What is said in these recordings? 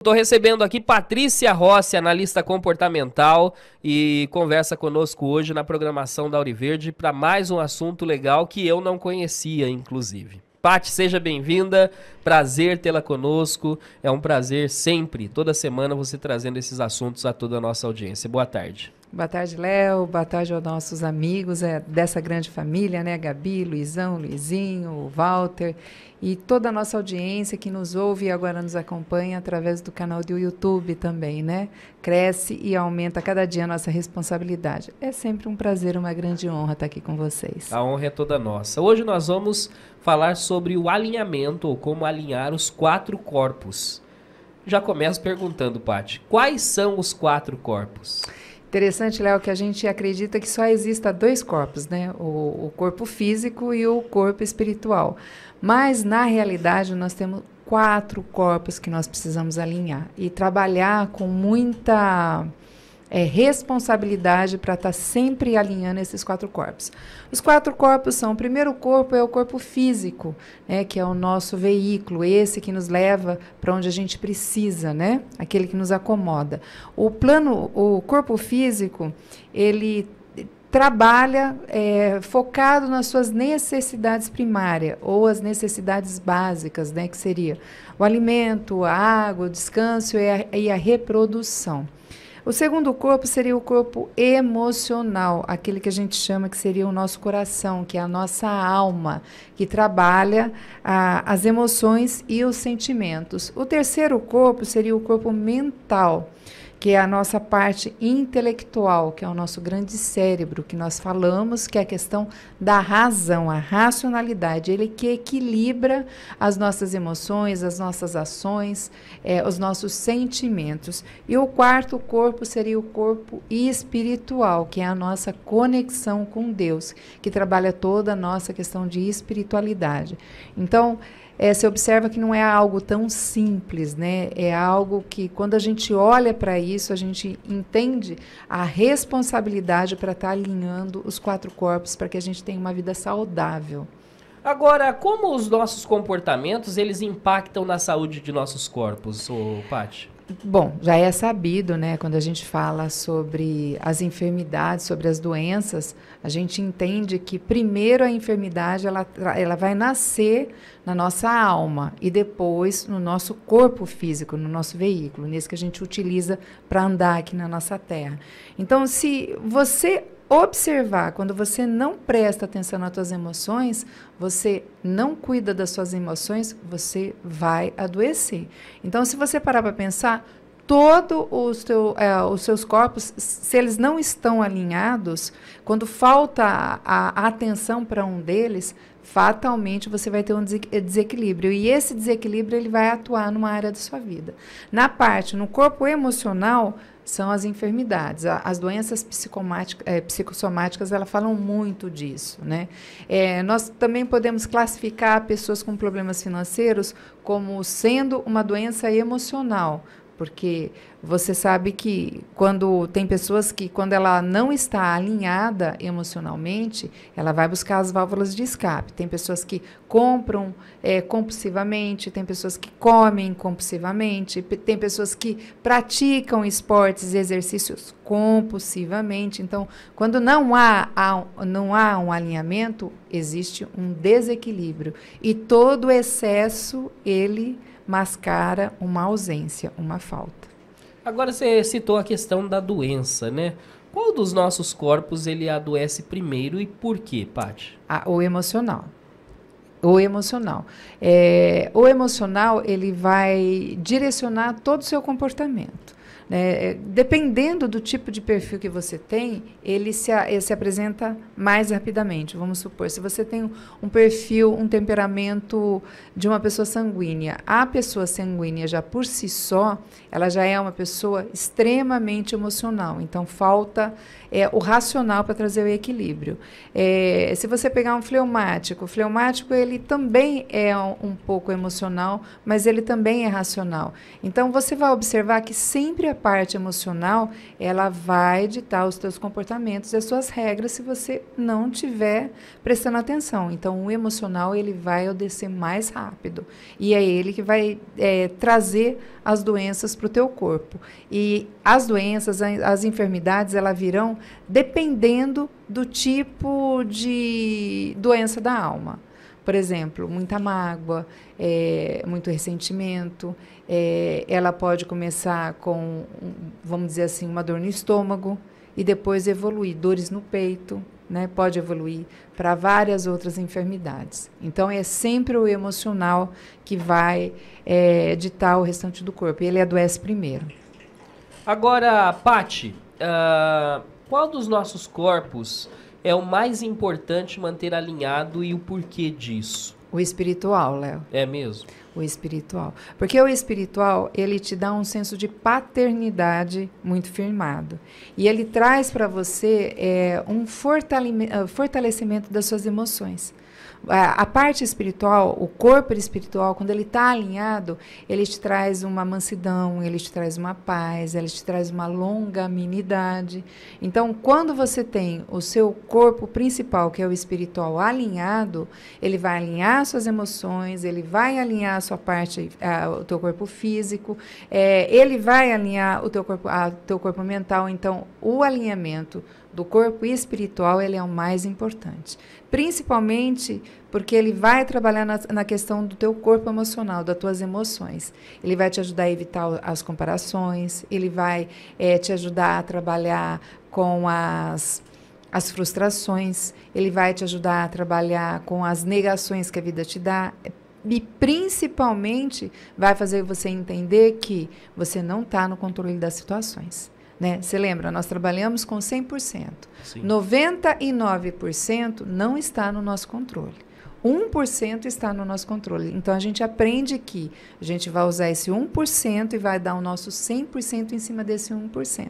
Estou recebendo aqui Patrícia Rossi, analista comportamental, e conversa conosco hoje na programação da Auriverde para mais um assunto legal que eu não conhecia, inclusive. Paty, seja bem-vinda, prazer tê-la conosco, é um prazer sempre, toda semana você trazendo esses assuntos a toda a nossa audiência. Boa tarde. Boa tarde, Léo. Boa tarde aos nossos amigos dessa grande família, né? Gabi, Luizão, Luizinho, Walter e toda a nossa audiência que nos ouve e agora nos acompanha através do canal do YouTube também, né? Cresce e aumenta cada dia a nossa responsabilidade. É sempre um prazer, uma grande honra estar aqui com vocês. A honra é toda nossa. Hoje nós vamos falar sobre o alinhamento ou como alinhar os 4 corpos. Já começo perguntando, Paty, quais são os 4 corpos? Interessante, Léo, que a gente acredita que só exista 2 corpos, né? O corpo físico e o corpo espiritual. Mas, na realidade, nós temos 4 corpos que nós precisamos alinhar e trabalhar com muita responsabilidade para estar sempre alinhando esses 4 corpos. Os 4 corpos são, o primeiro corpo é o corpo físico, né, que é o nosso veículo, esse que nos leva para onde a gente precisa, né, aquele que nos acomoda. O corpo físico, ele trabalha focado nas suas necessidades primárias ou as necessidades básicas, né, que seria o alimento, a água, o descanso e a reprodução. O segundo corpo seria o corpo emocional, aquele que a gente chama que seria o nosso coração, que é a nossa alma, que trabalha as emoções e os sentimentos. O terceiro corpo seria o corpo mental, que é a nossa parte intelectual, que é o nosso grande cérebro, que nós falamos, que é a questão da razão, a racionalidade, ele que equilibra as nossas emoções, as nossas ações, os nossos sentimentos. E o quarto corpo seria o corpo espiritual, que é a nossa conexão com Deus, que trabalha toda a nossa questão de espiritualidade. Então, você observa que não é algo tão simples, né? É algo que, quando a gente olha para isso, a gente entende a responsabilidade para estar alinhando os 4 corpos para que a gente tenha uma vida saudável. Agora, como os nossos comportamentos, eles impactam na saúde de nossos corpos, Paty? Bom, já é sabido, né, quando a gente fala sobre as enfermidades, sobre as doenças, a gente entende que primeiro a enfermidade ela vai nascer na nossa alma e depois no nosso corpo físico, no nosso veículo, nesse que a gente utiliza para andar aqui na nossa terra. Então, se você observar, quando você não presta atenção nas suas emoções, você não cuida das suas emoções, você vai adoecer. Então, se você parar para pensar, todos os seus corpos, se eles não estão alinhados, quando falta a atenção para um deles, fatalmente você vai ter um desequilíbrio. E esse desequilíbrio ele vai atuar numa área da sua vida. No corpo emocional, são as enfermidades. As doenças psicossomáticas, elas falam muito disso, né? Nós também podemos classificar pessoas com problemas financeiros como sendo uma doença emocional, porque você sabe que quando tem pessoas que, quando ela não está alinhada emocionalmente, ela vai buscar as válvulas de escape. Tem pessoas que compram compulsivamente, tem pessoas que comem compulsivamente, tem pessoas que praticam esportes e exercícios compulsivamente. Então, quando não há um alinhamento, existe um desequilíbrio. E todo excesso, ele mascara uma ausência, uma falta. Agora você citou a questão da doença, né? Qual dos nossos corpos ele adoece primeiro e por quê, Paty? O emocional. O emocional. O emocional, ele vai direcionar todo o seu comportamento. Dependendo do tipo de perfil que você tem, ele se apresenta mais rapidamente. Vamos supor, se você tem um perfil, um temperamento de uma pessoa sanguínea, a pessoa sanguínea já por si só, ela já é uma pessoa extremamente emocional. Então, falta o racional para trazer o equilíbrio. Se você pegar um fleumático, o fleumático ele também é um pouco emocional, mas ele também é racional. Então, você vai observar que sempre própria parte emocional, ela vai ditar os teus comportamentos e as suas regras se você não tiver prestando atenção. Então, o emocional, ele vai obedecer mais rápido. E é ele que vai trazer as doenças para o teu corpo. E as doenças, as enfermidades, elas virão dependendo do tipo de doença da alma. Por exemplo, muita mágoa, muito ressentimento, ela pode começar com, vamos dizer assim, uma dor no estômago e depois evoluir, dores no peito, né? Pode evoluir para várias outras enfermidades. Então, é sempre o emocional que vai ditar o restante do corpo. Ele adoece primeiro. Agora, Paty, qual dos nossos corpos é o mais importante manter alinhado e o porquê disso? O espiritual, Léo. É mesmo? O espiritual. Porque o espiritual, ele te dá um senso de paternidade muito firmado. E ele traz para você um fortalecimento das suas emoções. A parte espiritual, o corpo espiritual, quando ele está alinhado, ele te traz uma mansidão, ele te traz uma paz, ele te traz uma longanimidade. Então, quando você tem o seu corpo principal, que é o espiritual, alinhado, ele vai alinhar suas emoções, ele vai alinhar a sua parte, o teu corpo físico, ele vai alinhar o teu corpo mental. Então, o alinhamento do corpo espiritual, ele é o mais importante. Principalmente porque ele vai trabalhar na questão do teu corpo emocional, das tuas emoções. Ele vai te ajudar a evitar as comparações, ele vai te ajudar a trabalhar com as frustrações, ele vai te ajudar a trabalhar com as negações que a vida te dá. E, principalmente, vai fazer você entender que você não está no controle das situações. Né? Você lembra, nós trabalhamos com 100%. Sim. 99% não está no nosso controle. 1% está no nosso controle. Então, a gente aprende que a gente vai usar esse 1% e vai dar o nosso 100% em cima desse 1%.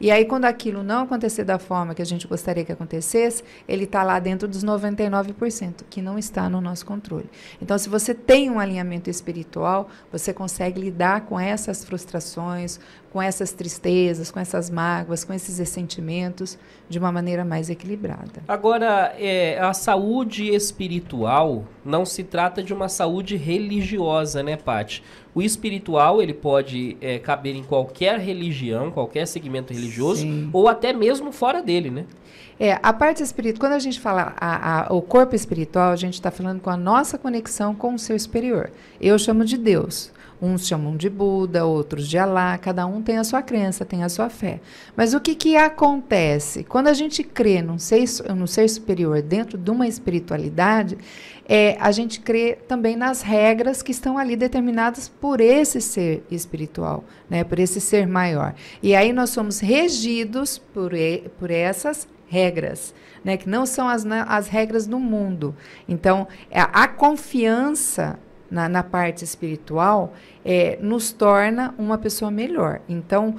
E aí, quando aquilo não acontecer da forma que a gente gostaria que acontecesse, ele está lá dentro dos 99%, que não está no nosso controle. Então, se você tem um alinhamento espiritual, você consegue lidar com essas frustrações, com essas tristezas, com essas mágoas, com esses ressentimentos, de uma maneira mais equilibrada. Agora, a saúde espiritual não se trata de uma saúde religiosa, né, Paty? O espiritual, ele pode caber em qualquer religião, qualquer segmento religioso, sim, ou até mesmo fora dele, né? A parte espiritual, quando a gente fala o corpo espiritual, a gente está falando com a nossa conexão com o ser superior. Eu chamo de Deus. Uns chamam de Buda, outros de Alá, cada um tem a sua crença, tem a sua fé. Mas o que acontece? Quando a gente crê no ser superior dentro de uma espiritualidade, a gente crê também nas regras que estão ali determinadas por esse ser espiritual, né, por esse ser maior. E aí nós somos regidos por essas regras, né, que não são as regras do mundo. Então, a confiança na parte espiritual, nos torna uma pessoa melhor. Então,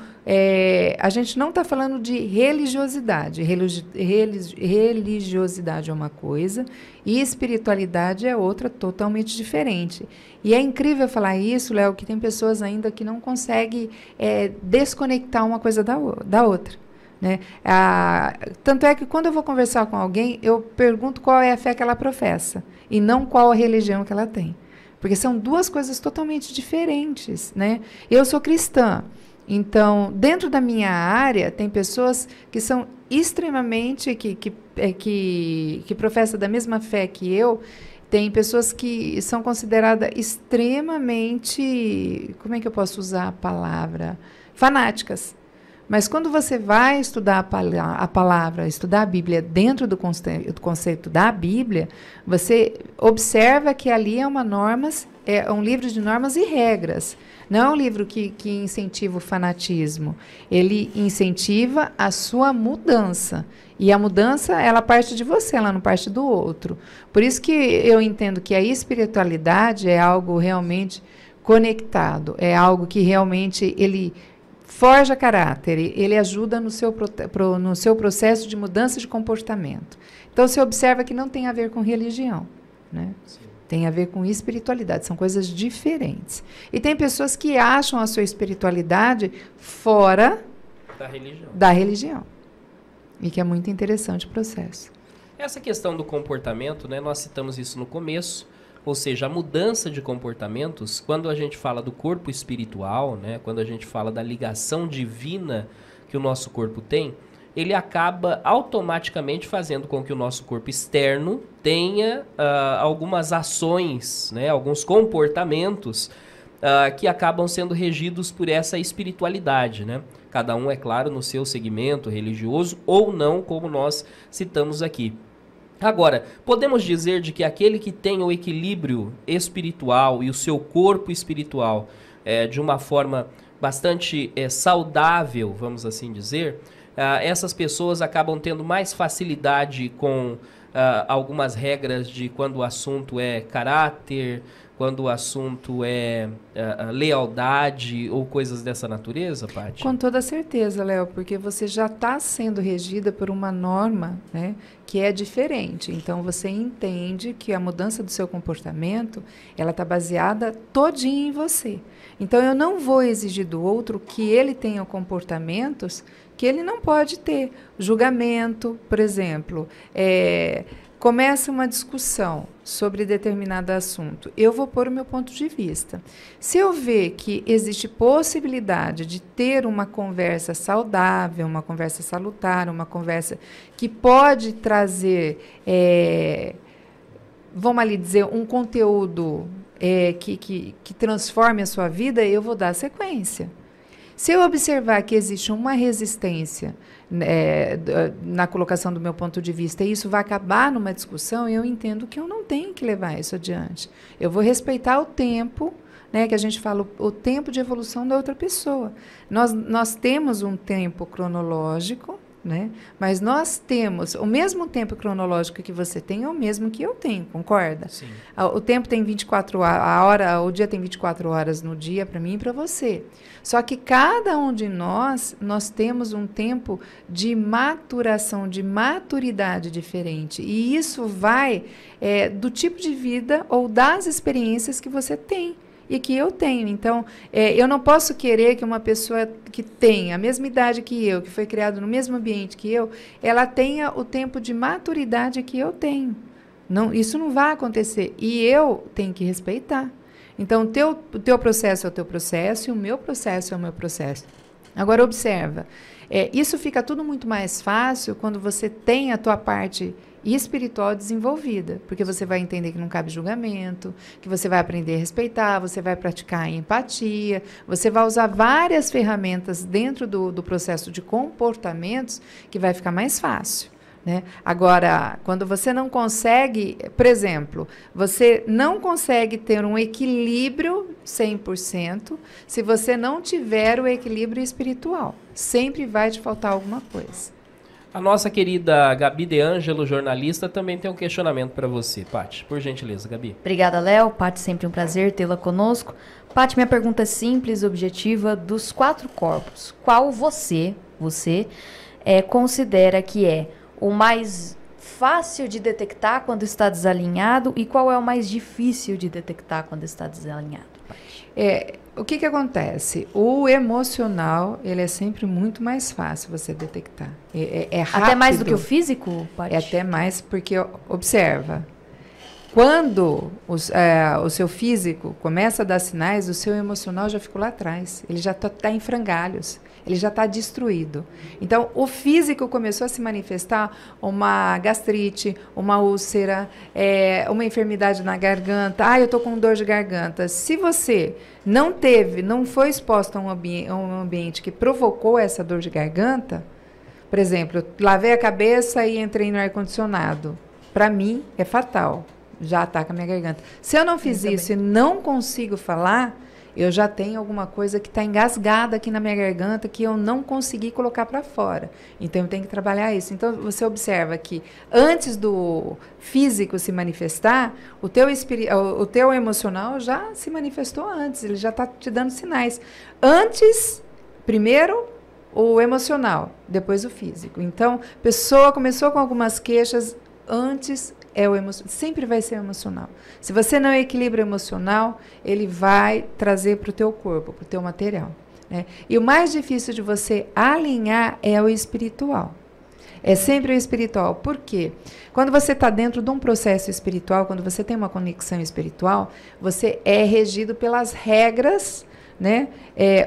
a gente não está falando de religiosidade. Religiosidade é uma coisa e espiritualidade é outra totalmente diferente. E é incrível falar isso, Léo, que tem pessoas ainda que não conseguem desconectar uma coisa da outra. Né? Tanto é que quando eu vou conversar com alguém, eu pergunto qual é a fé que ela professa e não qual a religião que ela tem. Porque são duas coisas totalmente diferentes, né? Eu sou cristã, então, dentro da minha área, tem pessoas que são extremamente, que professam da mesma fé que eu, tem pessoas que são consideradas extremamente, como é que eu posso usar a palavra? Fanáticas. Mas quando você vai estudar a palavra, estudar a Bíblia dentro do conceito da Bíblia, você observa que ali é um livro de normas e regras. Não é um livro que incentiva o fanatismo. Ele incentiva a sua mudança. E a mudança, ela parte de você, ela não parte do outro. Por isso que eu entendo que a espiritualidade é algo realmente conectado. É algo que realmente ele forja caráter, ele ajuda no seu processo de mudança de comportamento. Então, você observa que não tem a ver com religião. Né? Sim. Tem a ver com espiritualidade, são coisas diferentes. E tem pessoas que acham a sua espiritualidade fora da religião. E que é muito interessante o processo. Essa questão do comportamento, né, nós citamos isso no começo, ou seja, a mudança de comportamentos, quando a gente fala do corpo espiritual, né, quando a gente fala da ligação divina que o nosso corpo tem, ele acaba automaticamente fazendo com que o nosso corpo externo tenha algumas ações, né, alguns comportamentos que acabam sendo regidos por essa espiritualidade, né? Cada um, é claro, no seu segmento religioso ou não, como nós citamos aqui. Agora, podemos dizer de que aquele que tem o equilíbrio espiritual e o seu corpo espiritual de uma forma bastante saudável, vamos assim dizer, essas pessoas acabam tendo mais facilidade com algumas regras de quando o assunto é caráter, quando o assunto é lealdade ou coisas dessa natureza, Paty? Com toda certeza, Léo, porque você já está sendo regida por uma norma, né, que é diferente. Então, você entende que a mudança do seu comportamento, ela está baseada todinha em você. Então, eu não vou exigir do outro que ele tenha comportamentos que ele não pode ter. Julgamento, por exemplo, começa uma discussão sobre determinado assunto, eu vou pôr o meu ponto de vista. Se eu ver que existe possibilidade de ter uma conversa saudável, uma conversa salutar, uma conversa que pode trazer, vamos ali dizer, um conteúdo que transforme a sua vida, eu vou dar sequência. Se eu observar que existe uma resistência na colocação do meu ponto de vista e isso vai acabar numa discussão, eu entendo que eu não tenho que levar isso adiante. Eu vou respeitar o tempo, né, que a gente fala, o tempo de evolução da outra pessoa. Nós temos um tempo cronológico, né, mas nós temos o mesmo tempo cronológico que você tem é o mesmo que eu tenho, concorda? Sim. O tempo tem 24 horas, o dia tem 24 horas no dia para mim e para você. Só que cada um de nós temos um tempo de maturação, de maturidade diferente. E isso vai do tipo de vida ou das experiências que você tem e que eu tenho. Então, eu não posso querer que uma pessoa que tem a mesma idade que eu, que foi criada no mesmo ambiente que eu, ela tenha o tempo de maturidade que eu tenho. Não, isso não vai acontecer. E eu tenho que respeitar. Então, o teu processo é o teu processo e o meu processo é o meu processo. Agora, observa. Isso fica tudo muito mais fácil quando você tem a tua parte espiritual desenvolvida, porque você vai entender que não cabe julgamento, que você vai aprender a respeitar, você vai praticar a empatia, você vai usar várias ferramentas dentro do processo de comportamentos que vai ficar mais fácil. Né? Agora, quando você não consegue, por exemplo, você não consegue ter um equilíbrio 100% se você não tiver o equilíbrio espiritual. Sempre vai te faltar alguma coisa. A nossa querida Gabi De Ângelo, jornalista, também tem um questionamento para você, Paty. Por gentileza, Gabi. Obrigada, Léo. Paty, sempre um prazer tê-la conosco. Paty, minha pergunta é simples e objetiva. Dos 4 corpos, qual você considera que é o mais fácil de detectar quando está desalinhado e qual é o mais difícil de detectar quando está desalinhado? O que acontece? O emocional, ele é sempre muito mais fácil você detectar. É rápido. Até mais do que o físico, Paty? É até mais, porque, observa, quando o seu físico começa a dar sinais, o seu emocional já ficou lá atrás. Ele já está em frangalhos. Ele já está destruído. Então, o físico começou a se manifestar uma gastrite, uma úlcera, uma enfermidade na garganta. Eu estou com dor de garganta. Se você não foi exposto a um ambiente que provocou essa dor de garganta, por exemplo, eu lavei a cabeça e entrei no ar-condicionado. Para mim, é fatal. Já ataca a minha garganta. Se eu não fiz isso e não consigo falar, eu já tenho alguma coisa que está engasgada aqui na minha garganta que eu não consegui colocar para fora. Então, eu tenho que trabalhar isso. Então, você observa que antes do físico se manifestar, o teu emocional já se manifestou antes. Ele já está te dando sinais. Antes, primeiro, o emocional, depois o físico. Então, a pessoa começou com algumas queixas antes sempre vai ser emocional. Se você não equilibra o emocional, ele vai trazer para o teu corpo, para o teu material. Né? E o mais difícil de você alinhar é o espiritual. É sempre o espiritual. Por quê? Quando você está dentro de um processo espiritual, quando você tem uma conexão espiritual, você é regido pelas regras, né?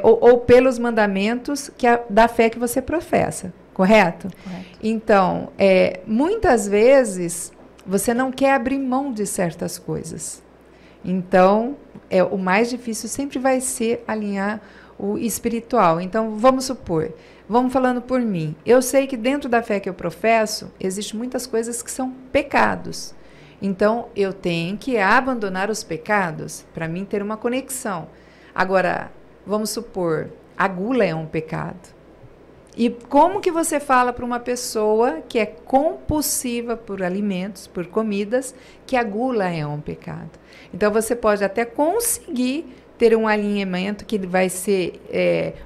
Ou pelos mandamentos da fé que você professa. Correto? Correto. Então, muitas vezes, você não quer abrir mão de certas coisas. Então, o mais difícil sempre vai ser alinhar o espiritual. Então, vamos supor, vamos falando por mim. Eu sei que dentro da fé que eu professo, existem muitas coisas que são pecados. Então, eu tenho que abandonar os pecados para mim ter uma conexão. Agora, vamos supor, a gula é um pecado. E como que você fala para uma pessoa que é compulsiva por alimentos, por comidas, que a gula é um pecado? Então, você pode até conseguir ter um alinhamento que vai ser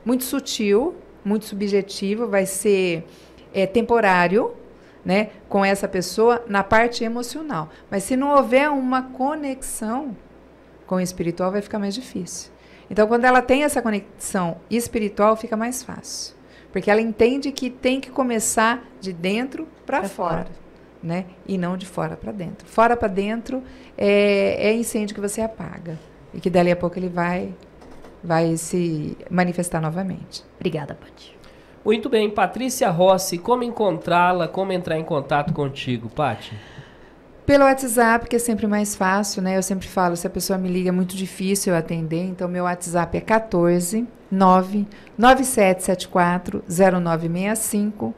muito sutil, muito subjetivo, vai ser temporário, né, com essa pessoa na parte emocional. Mas se não houver uma conexão com o espiritual, vai ficar mais difícil. Então, quando ela tem essa conexão espiritual, fica mais fácil. Porque ela entende que tem que começar de dentro para fora, né? E não de fora para dentro. Fora para dentro é incêndio que você apaga. E que dali a pouco ele vai se manifestar novamente. Obrigada, Paty. Muito bem. Patrícia Rossi, como encontrá-la, como entrar em contato contigo, Paty? Pelo WhatsApp, que é sempre mais fácil, né? Eu sempre falo, se a pessoa me liga, é muito difícil eu atender. Então, meu WhatsApp é 14 99774 0965.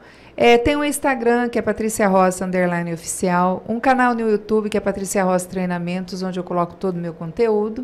Tem um Instagram, que é Patrícia Rossi, _oficial. Um canal no YouTube, que é Patrícia Rossi Treinamentos, onde eu coloco todo o meu conteúdo.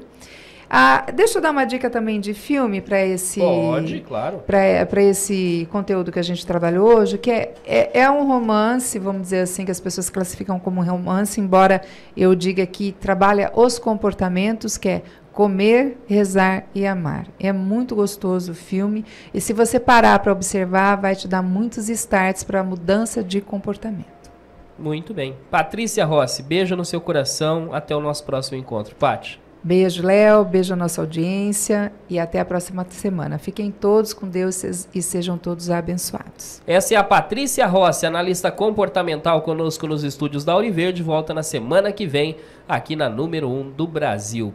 Deixa eu dar uma dica também de filme para esse... Pode, claro. Para esse conteúdo que a gente trabalhou hoje, que é um romance, vamos dizer assim, que as pessoas classificam como um romance, embora eu diga que trabalha os comportamentos, que é comer, rezar e amar. É muito gostoso o filme, e se você parar para observar, vai te dar muitos starts para a mudança de comportamento. Muito bem. Patrícia Rossi, beijo no seu coração, até o nosso próximo encontro. Paty. Beijo, Léo, beijo à nossa audiência e até a próxima semana. Fiquem todos com Deus e sejam todos abençoados. Essa é a Patrícia Rossi, analista comportamental, conosco nos estúdios da Auriverde. Volta na semana que vem, aqui na número 1 do Brasil.